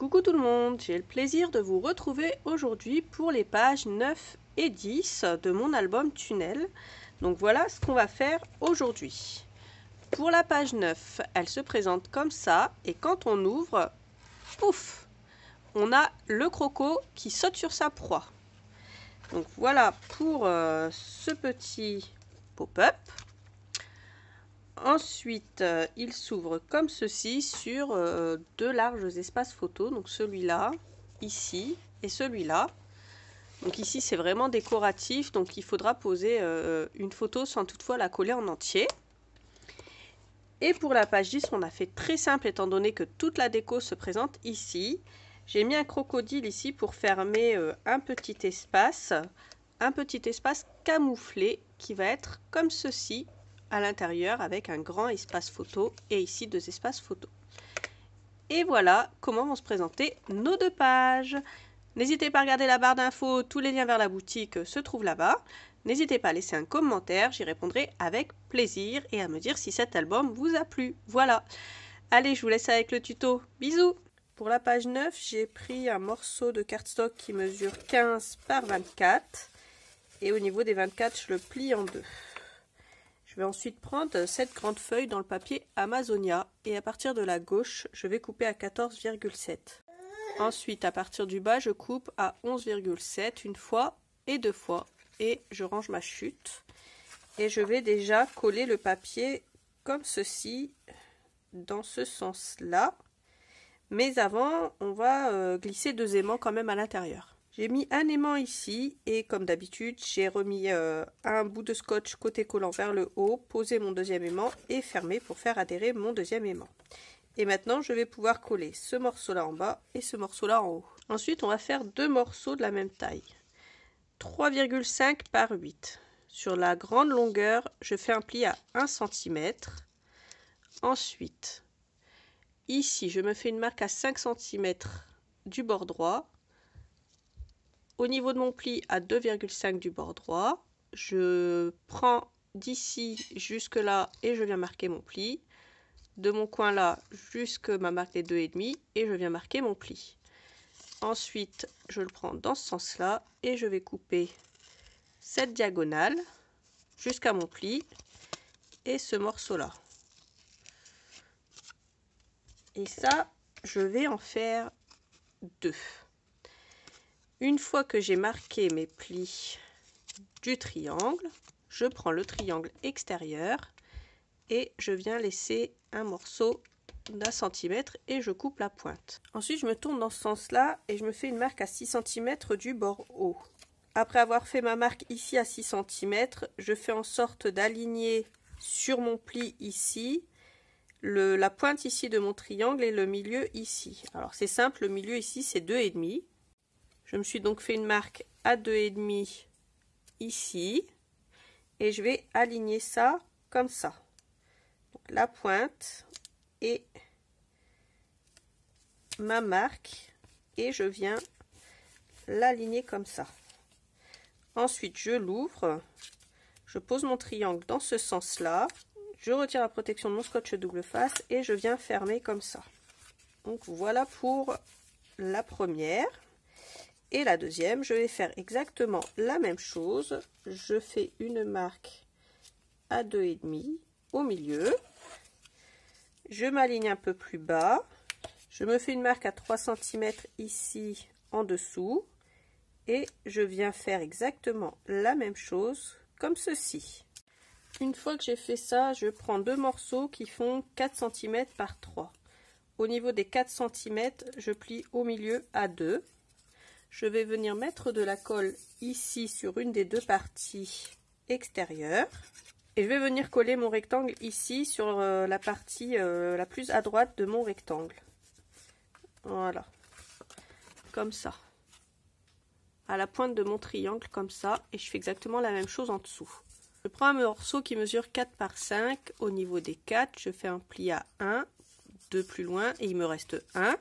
Coucou tout le monde, j'ai le plaisir de vous retrouver aujourd'hui pour les pages 9 et 10 de mon album Tunnel. Donc voilà ce qu'on va faire aujourd'hui. Pour la page 9, elle se présente comme ça et quand on ouvre, pouf, on a le croco qui saute sur sa proie. Donc voilà pour ce petit pop-up. Ensuite, il s'ouvre comme ceci sur deux larges espaces photos, donc celui-là, ici et celui-là. Donc ici, c'est vraiment décoratif, donc il faudra poser une photo sans toutefois la coller en entier. Et pour la page 10, on a fait très simple étant donné que toute la déco se présente ici. J'ai mis un crocodile ici pour fermer un petit espace camouflé qui va être comme ceci à l'intérieur avec un grand espace photo et ici deux espaces photo. Et voilà comment vont se présenter nos deux pages. N'hésitez pas à regarder la barre d'infos, tous les liens vers la boutique se trouvent là-bas. N'hésitez pas à laisser un commentaire, j'y répondrai avec plaisir et à me dire si cet album vous a plu. Voilà. Allez, je vous laisse avec le tuto. Bisous! Pour la page 9, j'ai pris un morceau de cardstock qui mesure 15 par 24. Et au niveau des 24, je le plie en deux. Je vais ensuite prendre cette grande feuille dans le papier Amazonia et à partir de la gauche, je vais couper à 14,7. Ensuite, à partir du bas, je coupe à 11,7 une fois et deux fois et je range ma chute. Et je vais déjà coller le papier comme ceci, dans ce sens-là. Mais avant, on va glisser deux aimants quand même à l'intérieur. J'ai mis un aimant ici et comme d'habitude, j'ai remis un bout de scotch côté collant vers le haut, posé mon deuxième aimant et fermé pour faire adhérer mon deuxième aimant. Et maintenant, je vais pouvoir coller ce morceau-là en bas et ce morceau-là en haut. Ensuite, on va faire deux morceaux de la même taille. 3,5 par 8. Sur la grande longueur, je fais un pli à 1 cm. Ensuite, ici, je me fais une marque à 5 cm du bord droit. Au niveau de mon pli à 2,5 du bord droit, je prends d'ici jusque là et je viens marquer mon pli. De mon coin là jusque ma marque des 2,5 et je viens marquer mon pli. Ensuite, je le prends dans ce sens-là et je vais couper cette diagonale jusqu'à mon pli et ce morceau-là. Et ça, je vais en faire deux. Une fois que j'ai marqué mes plis du triangle, je prends le triangle extérieur et je viens laisser un morceau d'1 cm et je coupe la pointe. Ensuite, je me tourne dans ce sens-là et je me fais une marque à 6 cm du bord haut. Après avoir fait ma marque ici à 6 cm, je fais en sorte d'aligner sur mon pli ici la pointe ici de mon triangle et le milieu ici. Alors c'est simple, le milieu ici c'est 2,5. Je me suis donc fait une marque à 2,5 ici et je vais aligner ça comme ça. Donc, la pointe et ma marque et je viens l'aligner comme ça. Ensuite, je l'ouvre, je pose mon triangle dans ce sens-là, je retire la protection de mon scotch double face et je viens fermer comme ça. Donc voilà pour la première. Et la deuxième, je vais faire exactement la même chose. Je fais une marque à 2,5 au milieu. Je m'aligne un peu plus bas. Je me fais une marque à 3 cm ici en dessous. Et je viens faire exactement la même chose comme ceci. Une fois que j'ai fait ça, je prends deux morceaux qui font 4 cm par 3. Au niveau des 4 cm, je plie au milieu à 2. Je vais venir mettre de la colle ici sur une des deux parties extérieures. Et je vais venir coller mon rectangle ici sur la partie la plus à droite de mon rectangle. Voilà. Comme ça. À la pointe de mon triangle, comme ça. Et je fais exactement la même chose en dessous. Je prends un morceau qui mesure 4 par 5. Au niveau des 4, je fais un pli à 1, 2 plus loin et il me reste 1.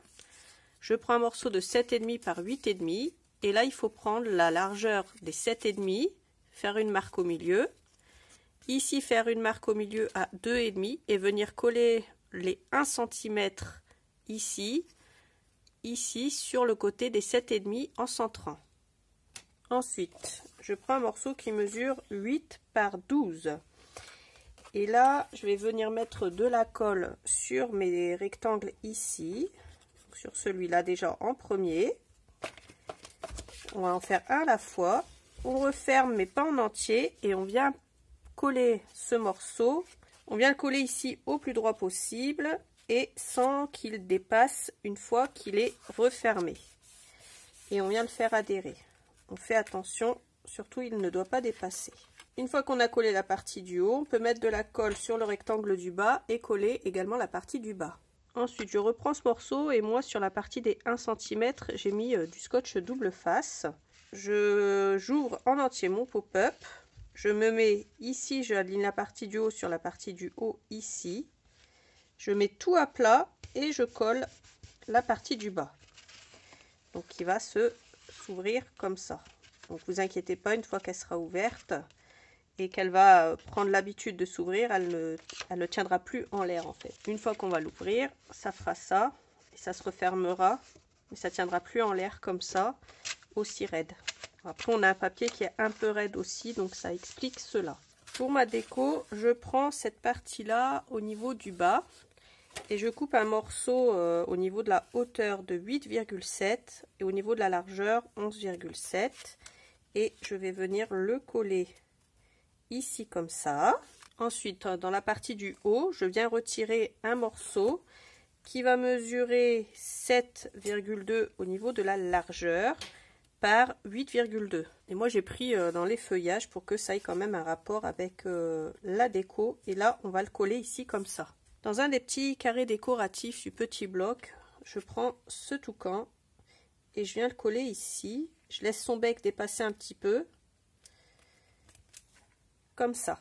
Je prends un morceau de 7,5 par 8,5 et là il faut prendre la largeur des 7,5, faire une marque au milieu, ici faire une marque au milieu à 2,5 et venir coller les 1 cm ici ici sur le côté des 7,5 en centrant. Ensuite, je prends un morceau qui mesure 8 par 12. Et là, je vais venir mettre de la colle sur mes rectangles ici. Sur celui-là déjà en premier. On va en faire un à la fois. On referme mais pas en entier et on vient coller ce morceau. On vient le coller ici au plus droit possible et sans qu'il dépasse une fois qu'il est refermé. Et on vient le faire adhérer. On fait attention, surtout il ne doit pas dépasser. Une fois qu'on a collé la partie du haut, on peut mettre de la colle sur le rectangle du bas et coller également la partie du bas. Ensuite, je reprends ce morceau et moi sur la partie des 1 cm, j'ai mis du scotch double face. J'ouvre en entier mon pop-up. Je me mets ici, j'aligne la partie du haut sur la partie du haut ici. Je mets tout à plat et je colle la partie du bas. Donc il va s'ouvrir comme ça. Donc vous inquiétez pas, une fois qu'elle sera ouverte et qu'elle va prendre l'habitude de s'ouvrir, elle ne tiendra plus en l'air en fait. Une fois qu'on va l'ouvrir, ça fera ça et ça se refermera, mais ça tiendra plus en l'air comme ça, aussi raide. Après on a un papier qui est un peu raide aussi, donc ça explique cela. Pour ma déco, je prends cette partie là au niveau du bas et je coupe un morceau au niveau de la hauteur de 8,7 et au niveau de la largeur 11,7 et je vais venir le coller ici comme ça. Ensuite, dans la partie du haut, je viens retirer un morceau qui va mesurer 7,2 au niveau de la largeur par 8,2. Et moi j'ai pris dans les feuillages pour que ça ait quand même un rapport avec la déco. Et là, on va le coller ici comme ça. Dans un des petits carrés décoratifs du petit bloc, je prends ce toucan et je viens le coller ici. Je laisse son bec dépasser un petit peu. Comme ça.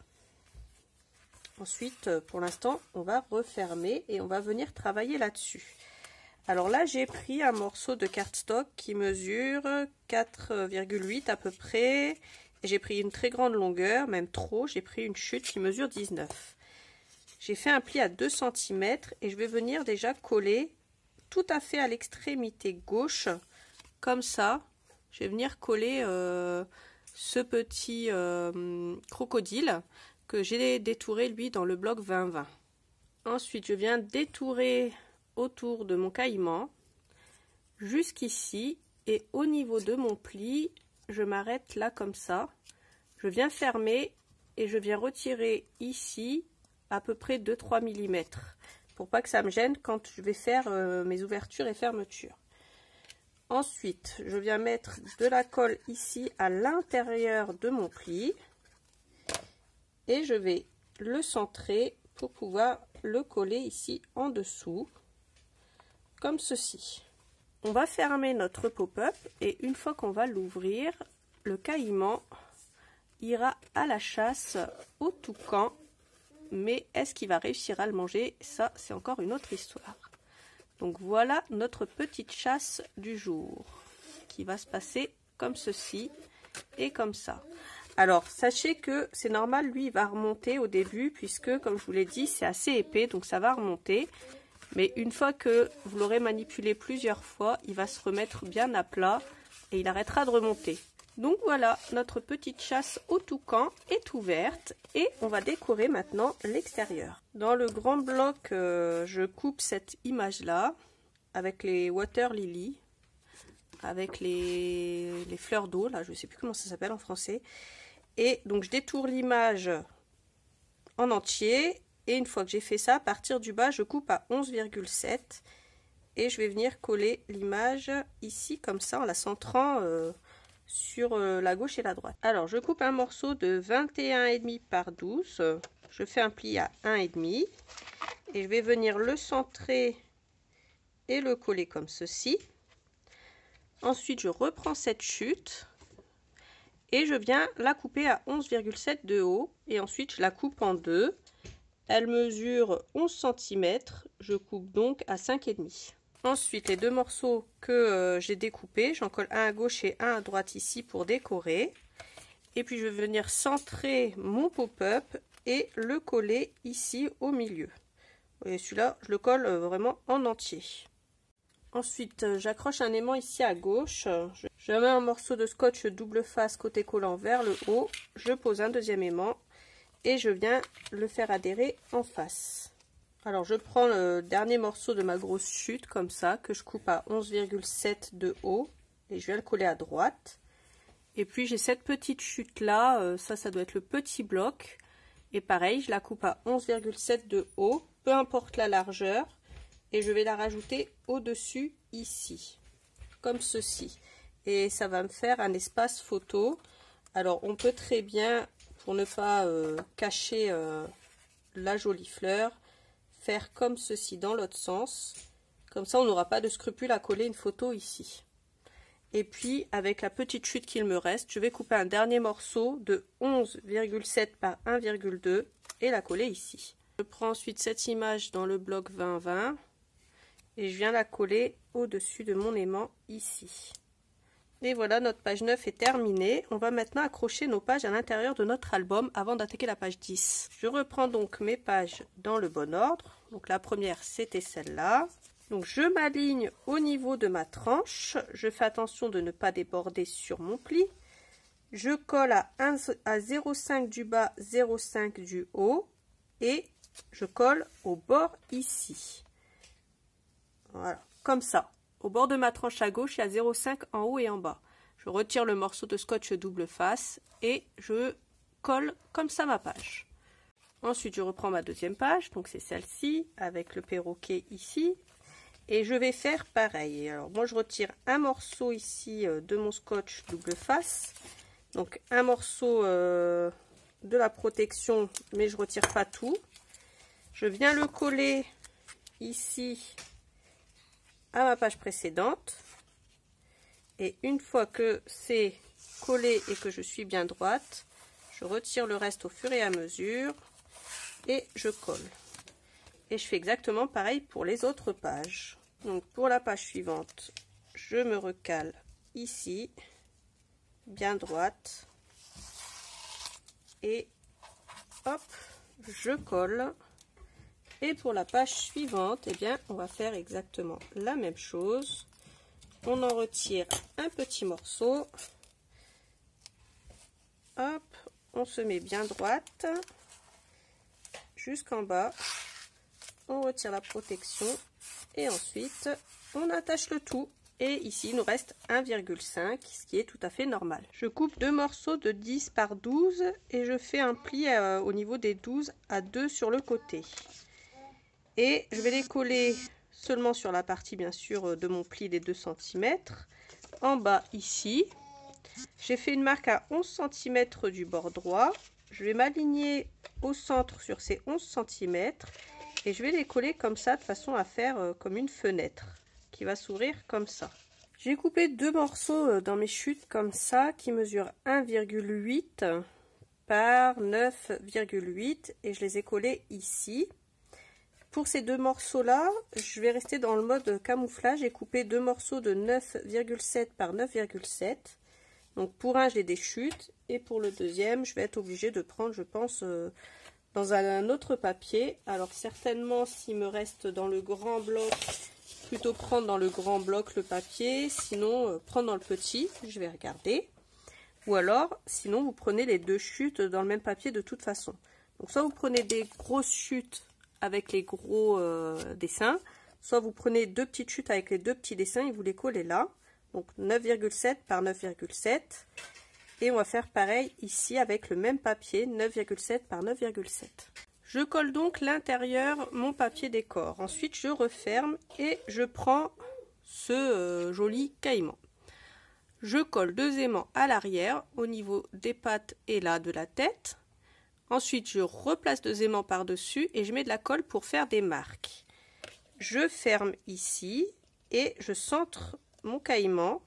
Ensuite, pour l'instant, on va refermer et on va venir travailler là-dessus. Alors là, j'ai pris un morceau de cardstock qui mesure 4,8 à peu près. Et j'ai pris une très grande longueur, même trop. J'ai pris une chute qui mesure 19. J'ai fait un pli à 2 cm et je vais venir déjà coller tout à fait à l'extrémité gauche, comme ça. Je vais venir coller ce petit crocodile que j'ai détouré lui dans le bloc 20-20. Ensuite, je viens détourer autour de mon caïman jusqu'ici et au niveau de mon pli, je m'arrête là comme ça. Je viens fermer et je viens retirer ici à peu près 2-3 mm pour pas que ça me gêne quand je vais faire mes ouvertures et fermetures. Ensuite, je viens mettre de la colle ici à l'intérieur de mon pli et je vais le centrer pour pouvoir le coller ici en dessous, comme ceci. On va fermer notre pop-up et une fois qu'on va l'ouvrir, le caïman ira à la chasse au toucan, mais est-ce qu'il va réussir à le manger? Ça, c'est encore une autre histoire. Donc voilà notre petite chasse du jour qui va se passer comme ceci et comme ça. Alors sachez que c'est normal, lui il va remonter au début puisque comme je vous l'ai dit c'est assez épais donc ça va remonter. Mais une fois que vous l'aurez manipulé plusieurs fois, il va se remettre bien à plat et il arrêtera de remonter. Donc voilà, notre petite chasse au toucan est ouverte et on va décorer maintenant l'extérieur. Dans le grand bloc, je coupe cette image-là avec les water lilies, avec les fleurs d'eau, là je ne sais plus comment ça s'appelle en français. Et donc je détourne l'image en entier et une fois que j'ai fait ça, à partir du bas, je coupe à 11,7 et je vais venir coller l'image ici comme ça en la centrant sur la gauche et la droite. Alors je coupe un morceau de 21,5 par 12, je fais un pli à 1,5 et je vais venir le centrer et le coller comme ceci. Ensuite je reprends cette chute et je viens la couper à 11,7 de haut et ensuite je la coupe en deux. Elle mesure 11 cm, je coupe donc à 5,5. Ensuite, les deux morceaux que j'ai découpés, j'en colle un à gauche et un à droite ici pour décorer. Et puis je vais venir centrer mon pop-up et le coller ici au milieu. Et celui-là, je le colle vraiment en entier. Ensuite, j'accroche un aimant ici à gauche. Je mets un morceau de scotch double face côté collant vers le haut. Je pose un deuxième aimant et je viens le faire adhérer en face. Alors, je prends le dernier morceau de ma grosse chute comme ça, que je coupe à 11,7 de haut. Et je viens le coller à droite. Et puis, j'ai cette petite chute là. Ça doit être le petit bloc. Et pareil, je la coupe à 11,7 de haut, peu importe la largeur. Et je vais la rajouter au-dessus ici, comme ceci. Et ça va me faire un espace photo. Alors on peut très bien, pour ne pas cacher la jolie fleur, faire comme ceci dans l'autre sens. Comme ça on n'aura pas de scrupule à coller une photo ici. Et puis avec la petite chute qu'il me reste, je vais couper un dernier morceau de 11,7 par 1,2 et la coller ici. Je prends ensuite cette image dans le bloc 20-20. Et je viens la coller au-dessus de mon aimant ici. Et voilà, notre page 9 est terminée. On va maintenant accrocher nos pages à l'intérieur de notre album avant d'attaquer la page 10. Je reprends donc mes pages dans le bon ordre. Donc la première, c'était celle-là. Donc je m'aligne au niveau de ma tranche. Je fais attention de ne pas déborder sur mon pli. Je colle à 0,5 du bas, 0,5 du haut. Et je colle au bord ici. Voilà, comme ça. Au bord de ma tranche à gauche, il y a 0,5 en haut et en bas. Je retire le morceau de scotch double face et je colle comme ça ma page. Ensuite, je reprends ma deuxième page, donc c'est celle-ci, avec le perroquet ici. Et je vais faire pareil. Alors moi, je retire un morceau ici de mon scotch double face. Donc un morceau de la protection, mais je retire pas tout. Je viens le coller ici à ma page précédente, et une fois que c'est collé et que je suis bien droite, je retire le reste au fur et à mesure et je colle. Et je fais exactement pareil pour les autres pages. Donc pour la page suivante, je me recale ici, bien droite, et hop, je colle. Et pour la page suivante, eh bien, on va faire exactement la même chose. On en retire un petit morceau. Hop, on se met bien droite jusqu'en bas. On retire la protection et ensuite on attache le tout. Et ici, il nous reste 1,5, ce qui est tout à fait normal. Je coupe deux morceaux de 10 par 12 et je fais un pli au niveau des 12 à 2 sur le côté. Et je vais les coller seulement sur la partie, bien sûr, de mon pli des 2 cm. En bas, ici, j'ai fait une marque à 11 cm du bord droit. Je vais m'aligner au centre sur ces 11 cm. Et je vais les coller comme ça, de façon à faire comme une fenêtre qui va s'ouvrir comme ça. J'ai coupé deux morceaux dans mes chutes comme ça, qui mesurent 1,8 par 9,8. Et je les ai collés ici. Pour ces deux morceaux-là, je vais rester dans le mode camouflage et couper deux morceaux de 9,7 par 9,7. Donc pour un, j'ai des chutes et pour le deuxième, je vais être obligée de prendre, je pense, dans un autre papier. Alors certainement, s'il me reste dans le grand bloc, plutôt prendre dans le grand bloc le papier, sinon prendre dans le petit, je vais regarder. Ou alors, sinon, vous prenez les deux chutes dans le même papier de toute façon. Donc soit vous prenez des grosses chutes avec les gros dessins, soit vous prenez deux petites chutes avec les deux petits dessins et vous les collez là. Donc 9,7 par 9,7. Et on va faire pareil ici avec le même papier, 9,7 par 9,7. Je colle donc l'intérieur, mon papier décor. Ensuite, je referme et je prends ce joli caïman. Je colle deux aimants à l'arrière, au niveau des pattes et là de la tête. Ensuite, je replace deux aimants par-dessus et je mets de la colle pour faire des marques. Je ferme ici et je centre mon caïman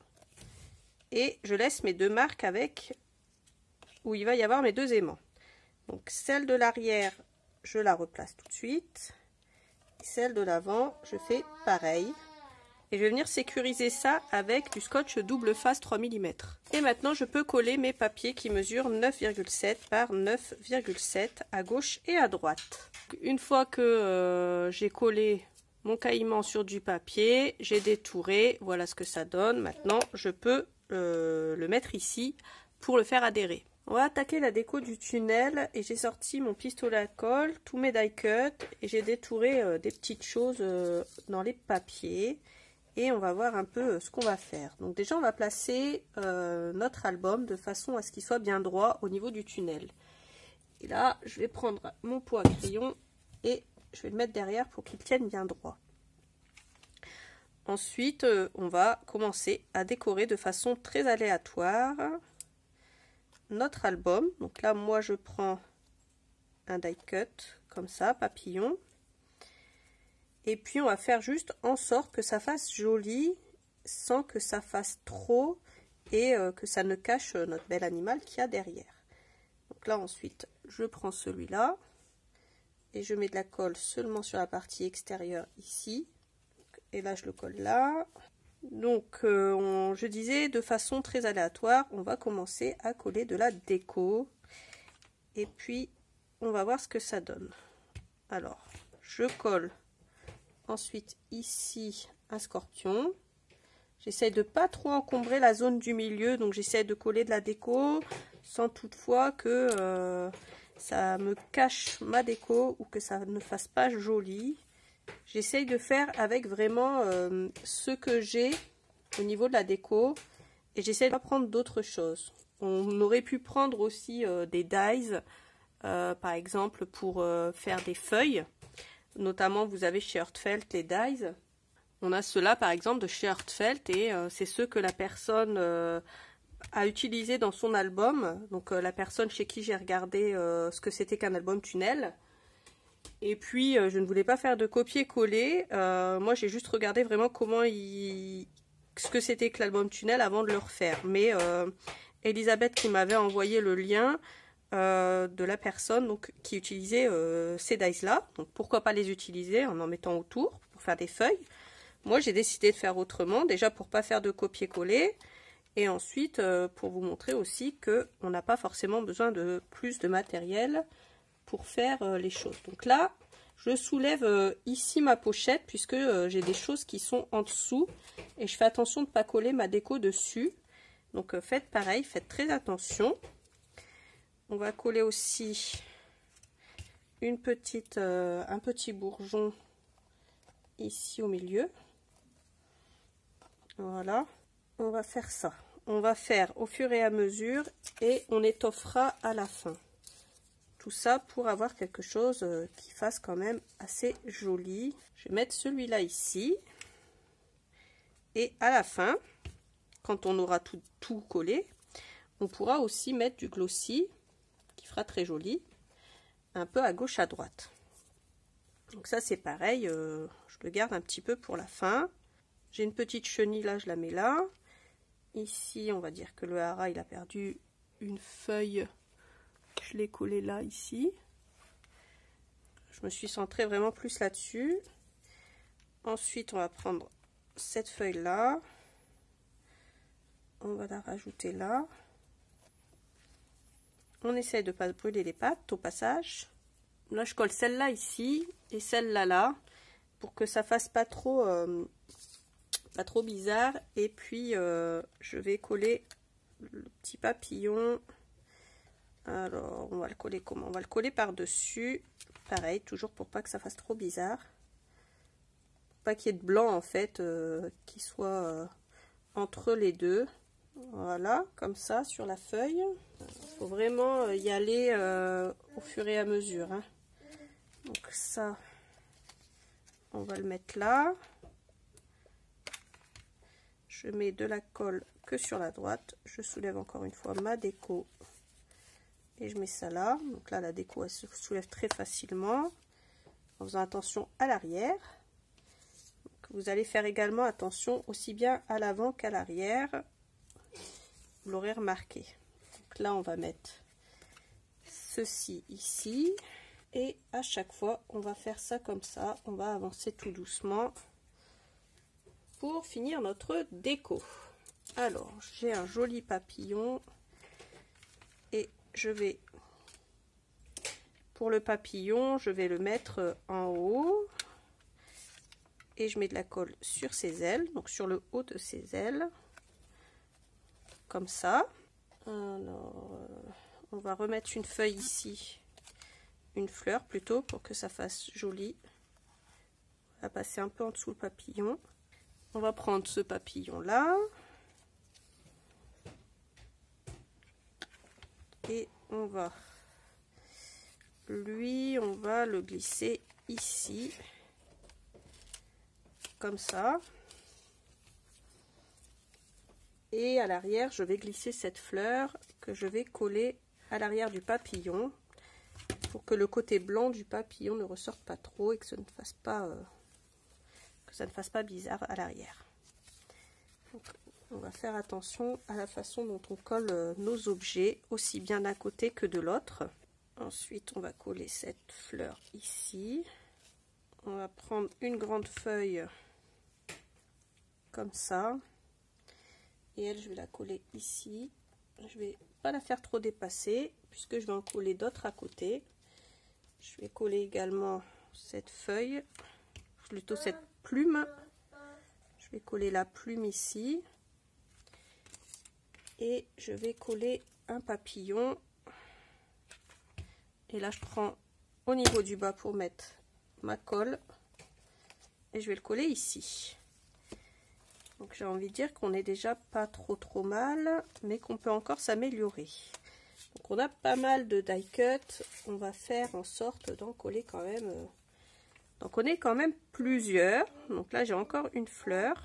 et je laisse mes deux marques avec où il va y avoir mes deux aimants. Donc celle de l'arrière, je la replace tout de suite. Celle de l'avant, je fais pareil. Et je vais venir sécuriser ça avec du scotch double face 3 mm. Et maintenant, je peux coller mes papiers qui mesurent 9,7 par 9,7 à gauche et à droite. Une fois que j'ai collé mon caïman sur du papier, j'ai détouré, voilà ce que ça donne. Maintenant, je peux le mettre ici pour le faire adhérer. On va attaquer la déco du tunnel et j'ai sorti mon pistolet à colle, tous mes die cuts et j'ai détouré des petites choses dans les papiers et on va voir un peu ce qu'on va faire. Donc déjà on va placer notre album de façon à ce qu'il soit bien droit au niveau du tunnel. Et là je vais prendre mon pot à crayon et je vais le mettre derrière pour qu'il tienne bien droit. Ensuite on va commencer à décorer de façon très aléatoire notre album. Donc là moi je prends un die cut comme ça, papillon, et puis on va faire juste en sorte que ça fasse joli sans que ça fasse trop et que ça ne cache notre bel animal qu'il y a derrière. Donc là ensuite je prends celui-là et je mets de la colle seulement sur la partie extérieure ici, et là je le colle là. Donc je disais de façon très aléatoire, on va commencer à coller de la déco et puis on va voir ce que ça donne. Alors je colle ensuite ici un scorpion. J'essaie de pas trop encombrer la zone du milieu, donc j'essaie de coller de la déco sans toutefois que ça me cache ma déco ou que ça ne fasse pas joli. J'essaye de faire avec vraiment ce que j'ai au niveau de la déco et j'essaie de pas prendre d'autres choses. On aurait pu prendre aussi des dies, par exemple pour faire des feuilles. Notamment vous avez chez Heartfelt les dies. On a ceux-là par exemple de chez Heartfelt et c'est ceux que la personne a utilisé dans son album. Donc la personne chez qui j'ai regardé ce que c'était qu'un album tunnel. Et puis, je ne voulais pas faire de copier-coller. Moi, j'ai juste regardé vraiment ce que c'était que l'album tunnel avant de le refaire. Mais Elisabeth qui m'avait envoyé le lien de la personne donc, qui utilisait ces dies-là. Donc, pourquoi pas les utiliser en mettant autour pour faire des feuilles. Moi, j'ai décidé de faire autrement. Déjà, pour pas faire de copier-coller. Et ensuite, pour vous montrer aussi qu'on n'a pas forcément besoin de plus de matériel pour faire les choses. Donc là je soulève ici ma pochette puisque j'ai des choses qui sont en dessous et je fais attention de ne pas coller ma déco dessus. Donc faites pareil, faites très attention. On va coller aussi un petit bourgeon ici au milieu. Voilà, on va faire ça. On va faire au fur et à mesure et on étoffera à la fin. Tout ça pour avoir quelque chose qui fasse quand même assez joli. Je vais mettre celui-là ici. Et à la fin, quand on aura tout collé, on pourra aussi mettre du glossy qui fera très joli, un peu à gauche à droite. Donc ça c'est pareil, je le garde un petit peu pour la fin. J'ai une petite chenille là, je la mets là. Ici, on va dire que le hara il a perdu une feuille. Je l'ai collé là, ici. Je me suis centrée vraiment plus là-dessus. Ensuite, on va prendre cette feuille-là. On va la rajouter là. On essaye de ne pas brûler les pattes au passage. Là, je colle celle-là ici et celle-là là pour que ça fasse pas trop bizarre. Et puis, je vais coller le petit papillon. Alors, on va le coller comment? On va le coller par-dessus. Pareil, toujours pour pas que ça fasse trop bizarre. Pour pas qu'il y ait de blanc, en fait, qui soit entre les deux. Voilà, comme ça, sur la feuille. Il faut vraiment y aller au fur et à mesure. Hein. Donc ça, on va le mettre là. Je mets de la colle que sur la droite. Je soulève encore une fois ma déco. Et je mets ça là. Donc là, la déco, elle se soulève très facilement. En faisant attention à l'arrière. Vous allez faire également attention aussi bien à l'avant qu'à l'arrière. Vous l'aurez remarqué. Donc là, on va mettre ceci ici. Et à chaque fois, on va faire ça comme ça. On va avancer tout doucement pour finir notre déco. Alors, j'ai un joli papillon. Et je vais, pour le papillon, je vais le mettre en haut. et je mets de la colle sur ses ailes, donc sur le haut de ses ailes, comme ça. Alors, on va remettre une feuille ici, une fleur plutôt, pour que ça fasse joli. On va passer un peu en dessous le papillon. On va prendre ce papillon là. Et on va le glisser ici, comme ça. Et à l'arrière, je vais glisser cette fleur que je vais coller à l'arrière du papillon pour que le côté blanc du papillon ne ressorte pas trop et que ça ne fasse pas bizarre à l'arrière. On va faire attention à la façon dont on colle nos objets, aussi bien d'un côté que de l'autre. Ensuite, on va coller cette fleur ici. On va prendre une grande feuille comme ça. Et elle, je vais la coller ici. Je vais pas la faire trop dépasser puisque je vais en coller d'autres à côté. Je vais coller également cette feuille, plutôt cette plume. Je vais coller la plume ici. Et je vais coller un papillon. Et là, je prends au niveau du bas pour mettre ma colle. Et je vais le coller ici. Donc j'ai envie de dire qu'on est déjà pas trop mal, mais qu'on peut encore s'améliorer. Donc on a pas mal de die cut. On va faire en sorte d'en coller quand même. D'en coller quand même plusieurs. Donc là, j'ai encore une fleur.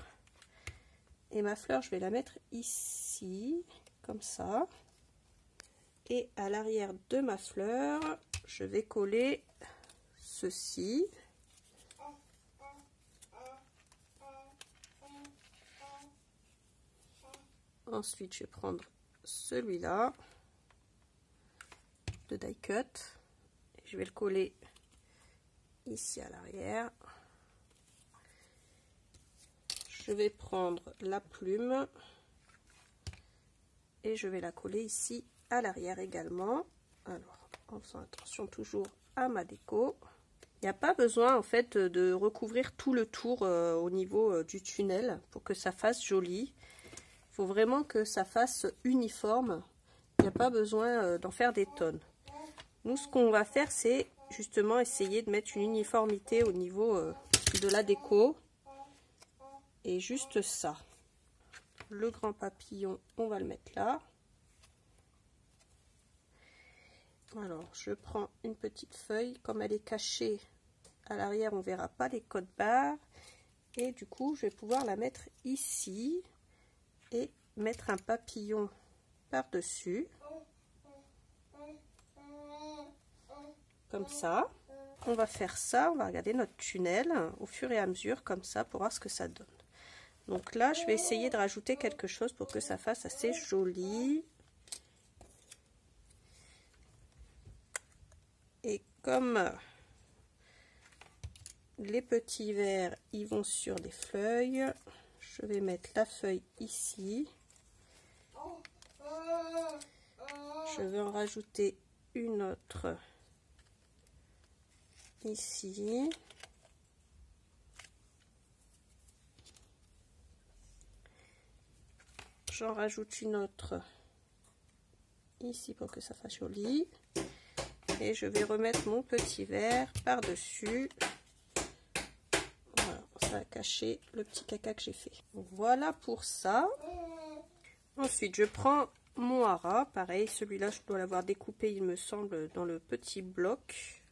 Et ma fleur, je vais la mettre ici, comme ça. Et à l'arrière de ma fleur, je vais coller ceci. Ensuite, je vais prendre celui-là de die cut. Je vais le coller ici à l'arrière. Je vais prendre la plume et je vais la coller ici à l'arrière également. Alors, en faisant attention toujours à ma déco. Il n'y a pas besoin en fait de recouvrir tout le tour au niveau du tunnel pour que ça fasse joli. Il faut vraiment que ça fasse uniforme. Il n'y a pas besoin d'en faire des tonnes. Nous, ce qu'on va faire, c'est justement essayer de mettre une uniformité au niveau de la déco. Et juste ça. Le grand papillon, on va le mettre là. Alors, je prends une petite feuille. Comme elle est cachée à l'arrière, on ne verra pas les codes barres. Et du coup, je vais pouvoir la mettre ici. Et mettre un papillon par-dessus. Comme ça. On va faire ça. On va regarder notre tunnel au fur et à mesure, comme ça, pour voir ce que ça donne. Donc là, je vais essayer de rajouter quelque chose pour que ça fasse assez joli. Et comme les petits vers, ils vont sur les feuilles, je vais mettre la feuille ici. Je vais en rajouter une autre ici. J'en rajoute une autre ici pour que ça fasse joli. Et je vais remettre mon petit verre par-dessus. Voilà, ça va cacher le petit caca que j'ai fait. Donc voilà pour ça. Ensuite, je prends mon hara. Pareil, celui-là, je dois l'avoir découpé, il me semble, dans le petit bloc.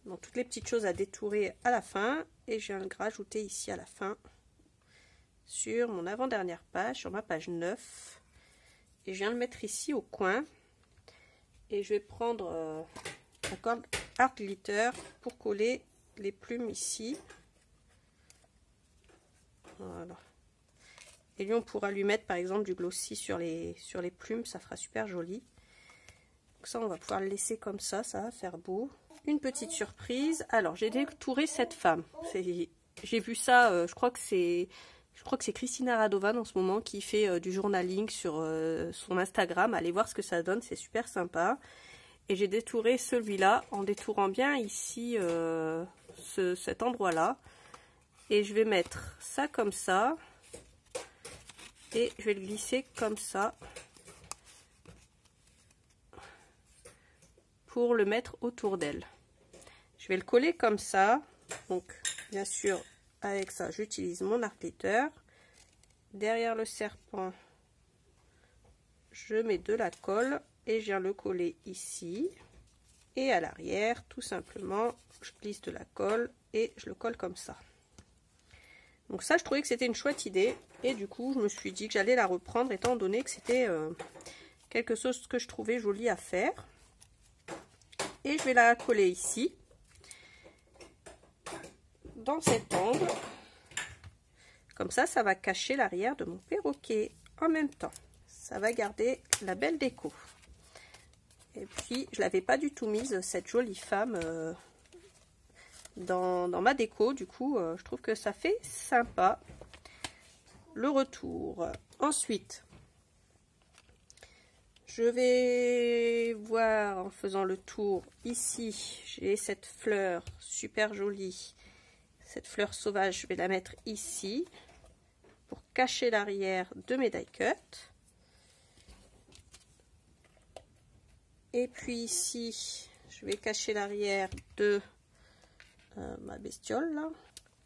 Donc toutes les petites choses à détourer à la fin. Et je viens le rajouter ici à la fin. Sur mon avant-dernière page, sur ma page 9. Et je viens le mettre ici au coin. Et je vais prendre la corde Art Glitter pour coller les plumes ici. Voilà. Et lui, on pourra lui mettre par exemple du glossy sur les plumes, ça fera super joli. Donc ça, on va pouvoir le laisser comme ça va faire beau. Une petite surprise. Alors, j'ai détouré cette femme. J'ai vu ça, je crois que c'est Christina Radovan en ce moment qui fait du journaling sur son Instagram. Allez voir ce que ça donne, c'est super sympa. Et j'ai détouré celui-là en détourant bien ici cet endroit-là. Et je vais mettre ça comme ça. Et je vais le glisser comme ça. Pour le mettre autour d'elle. Je vais le coller comme ça. Donc, bien sûr, avec ça, j'utilise mon art-glitter. Derrière le serpent, je mets de la colle et je viens le coller ici. Et à l'arrière, tout simplement, je glisse de la colle et je le colle comme ça. Donc ça, je trouvais que c'était une chouette idée. Et du coup, je me suis dit que j'allais la reprendre étant donné que c'était quelque chose que je trouvais joli à faire. Et je vais la coller ici, dans cet angle. Comme ça, ça va cacher l'arrière de mon perroquet en même temps. Ça va garder la belle déco. Et puis, je l'avais pas du tout mise, cette jolie femme, dans ma déco. Du coup, je trouve que ça fait sympa. Le retour. Ensuite, je vais voir en faisant le tour. Ici, j'ai cette fleur super jolie. Cette fleur sauvage, je vais la mettre ici pour cacher l'arrière de mes die cut. Et puis ici, je vais cacher l'arrière de ma bestiole là.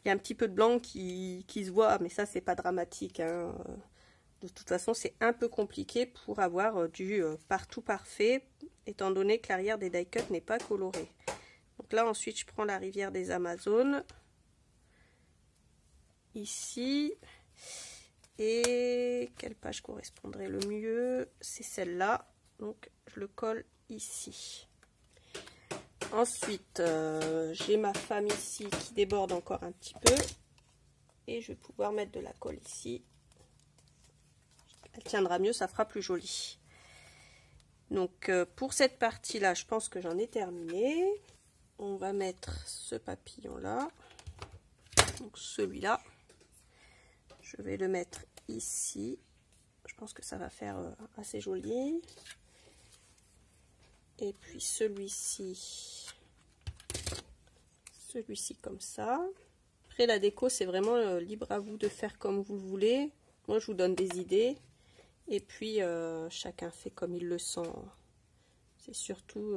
Il y a un petit peu de blanc qui se voit, mais ça c'est pas dramatique, hein. De toute façon, c'est un peu compliqué pour avoir du partout parfait, étant donné que l'arrière des die cut n'est pas coloré. Donc là, ensuite, je prends la rivière des Amazones. Ici. Et quelle page correspondrait le mieux? C'est celle-là. Donc, je le colle ici. Ensuite, j'ai ma femme ici qui déborde encore un petit peu. Et je vais pouvoir mettre de la colle ici. Elle tiendra mieux, ça fera plus joli. Donc, pour cette partie-là, je pense que j'en ai terminé. On va mettre ce papillon-là. Donc, celui-là. Je vais le mettre ici. Je pense que ça va faire assez joli. Et puis celui-ci comme ça. Après la déco, c'est vraiment libre à vous de faire comme vous le voulez. Moi, je vous donne des idées. Et puis, chacun fait comme il le sent. C'est surtout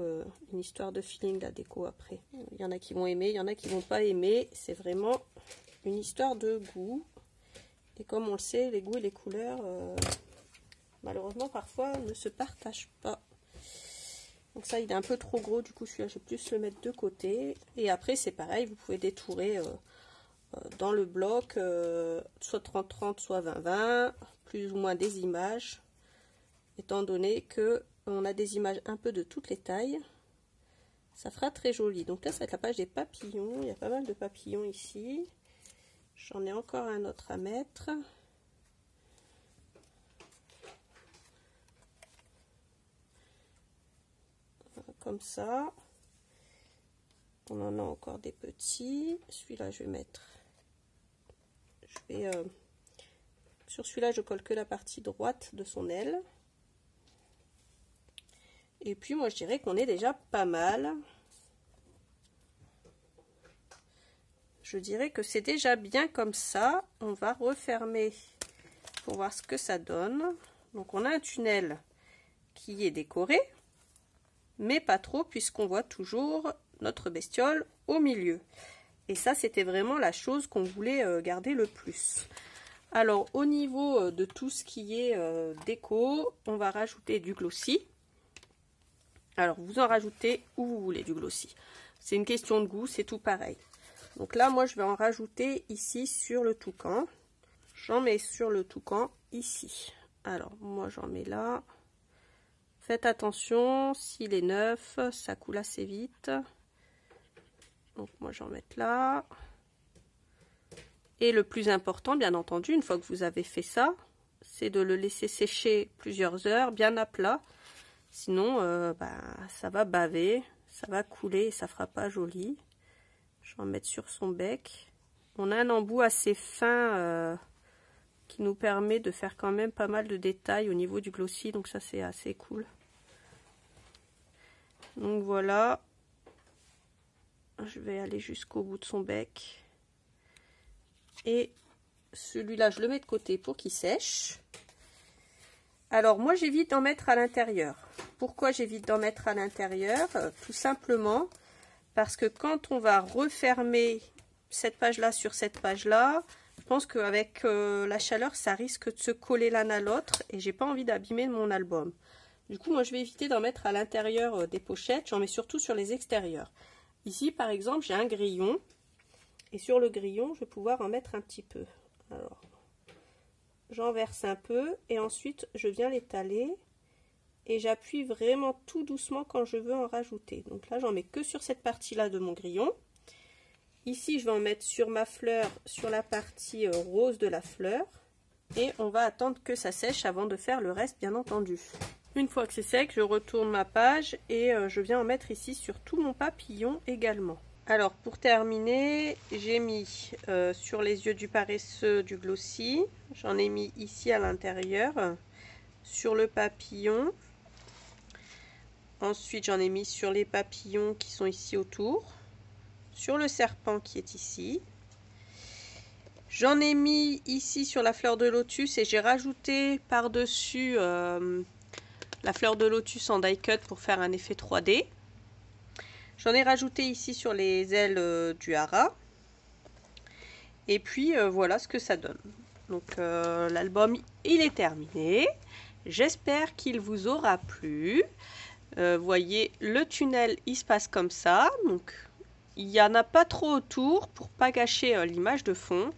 une histoire de feeling, la déco, après. Il y en a qui vont aimer, il y en a qui vont pas aimer. C'est vraiment une histoire de goût. Et comme on le sait, les goûts et les couleurs, malheureusement, parfois, ne se partagent pas. Donc ça, il est un peu trop gros, du coup, celui-là, je vais plus le mettre de côté. Et après, c'est pareil, vous pouvez détourer dans le bloc, soit 30-30, soit 20-20, plus ou moins des images, étant donné que on a des images un peu de toutes les tailles. Ça fera très joli. Donc là, ça va être la page des papillons. Il y a pas mal de papillons ici. J'en ai encore un autre à mettre. Comme ça. On en a encore des petits. Celui-là, je vais mettre... sur celui-là, je colle que la partie droite de son aile. Et puis, moi, je dirais qu'on est déjà pas mal. Je dirais que c'est déjà bien comme ça. On va refermer pour voir ce que ça donne. Donc, on a un tunnel qui est décoré, mais pas trop, puisqu'on voit toujours notre bestiole au milieu. Et ça, c'était vraiment la chose qu'on voulait garder le plus. Alors, au niveau de tout ce qui est déco, on va rajouter du glossy. Alors, vous en rajoutez où vous voulez du glossy. C'est une question de goût, c'est tout pareil. Donc là, moi, je vais en rajouter ici sur le toucan. J'en mets sur le toucan ici. Alors, moi, j'en mets là. Faites attention, s'il est neuf, ça coule assez vite. Donc, moi, j'en mets là. Et le plus important, bien entendu, une fois que vous avez fait ça, c'est de le laisser sécher plusieurs heures, bien à plat. Sinon, ça va baver, ça va couler et ça fera pas joli. Je vais en mettre sur son bec. On a un embout assez fin qui nous permet de faire quand même pas mal de détails au niveau du glossy. Donc ça, c'est assez cool. Donc voilà. Je vais aller jusqu'au bout de son bec. Et celui-là, je le mets de côté pour qu'il sèche. Alors, moi, j'évite d'en mettre à l'intérieur. Pourquoi j'évite d'en mettre à l'intérieur? Tout simplement parce que quand on va refermer cette page-là sur cette page-là, je pense qu'avec la chaleur, ça risque de se coller l'un à l'autre et j'ai pas envie d'abîmer mon album. Du coup, moi, je vais éviter d'en mettre à l'intérieur des pochettes. J'en mets surtout sur les extérieurs. Ici, par exemple, j'ai un grillon. Et sur le grillon, je vais pouvoir en mettre un petit peu. Alors, j'en verse un peu et ensuite, je viens l'étaler. Et j'appuie vraiment tout doucement quand je veux en rajouter. Donc là, j'en mets que sur cette partie-là de mon grillon. Ici, je vais en mettre sur ma fleur, sur la partie rose de la fleur. Et on va attendre que ça sèche avant de faire le reste, bien entendu. Une fois que c'est sec, je retourne ma page et je viens en mettre ici sur tout mon papillon également. Alors, pour terminer, j'ai mis sur les yeux du paresseux du glossy. J'en ai mis ici à l'intérieur, sur le papillon. Ensuite, j'en ai mis sur les papillons qui sont ici autour, sur le serpent qui est ici. J'en ai mis ici sur la fleur de lotus et j'ai rajouté par-dessus la fleur de lotus en die cut pour faire un effet 3D. J'en ai rajouté ici sur les ailes du hara. Et puis voilà ce que ça donne. Donc l'album il est terminé. J'espère qu'il vous aura plu. Voyez, le tunnel il se passe comme ça. Donc il n'y en a pas trop autour pour pas gâcher l'image de fond.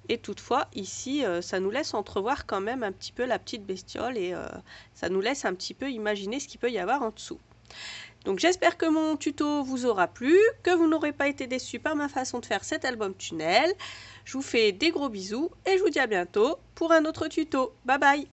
Et toutefois, ici, ça nous laisse entrevoir quand même un petit peu la petite bestiole et ça nous laisse un petit peu imaginer ce qu'il peut y avoir en dessous. Donc j'espère que mon tuto vous aura plu, que vous n'aurez pas été déçus par ma façon de faire cet album tunnel. Je vous fais des gros bisous et je vous dis à bientôt pour un autre tuto. Bye bye!